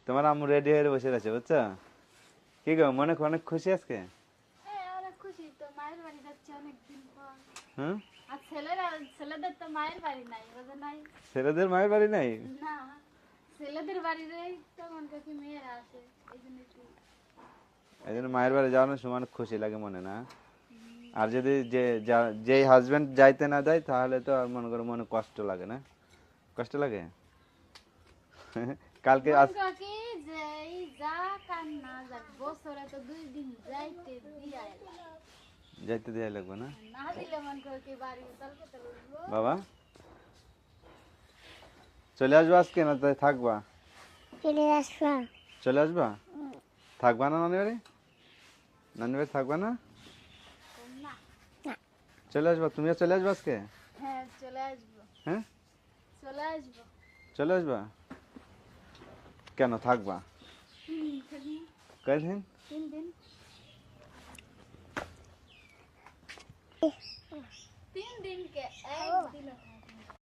তোমার আম্মু রেডি হয়ে বসে আছে বুঝছো? কি গো মনে অনেক খুশি আজকে? হ্যাঁ অনেক খুশি তো, মায়ের বাড়ি যাচ্ছে অনেকদিন পর। হুম? আর ছেলেদের তো মায়ের বাড়ি নাই, বোঝো নাই? ছেলেদের মায়ের বাড়ি নাই? না, ছেলেদের বাড়িতেই তখন কি মেয়েরা আসে, এই জন্য কি। এই জন্য মায়ের বাড়ি যাওয়ানোর সময় অনেক খুশি লাগে মনে, না? আর যদি যেই হাজবেন্ড যাইতে না দেয় তাহলে তো আর মনে করো মনে কষ্ট লাগে, না? কষ্ট লাগে। কালকে মন আজ কি যে এই যা কান না যাক, বছরে তো 2 দিন যাইতে দিয়াই যাইতে দেয়া লাগবে না? না দিলে মন কি বাড়ি তলকে তো উঠবো। বাবা চলে আসবা আজকে না তাই থাকবা? চলে আসবা। চলে আসবা? থাকবা না নানি বাড়ি? নানি বাড়ি থাকবা না? না, চলে আসবা, তুমিও চলে আসবা আজকে? হ্যাঁ চলে আসবো, হ্যাঁ চলে আসবো। চলে আসবা। কেন থাকবা? 3 দিন, কয়দিন? 3 দিন, 3 दिन के 1 दिन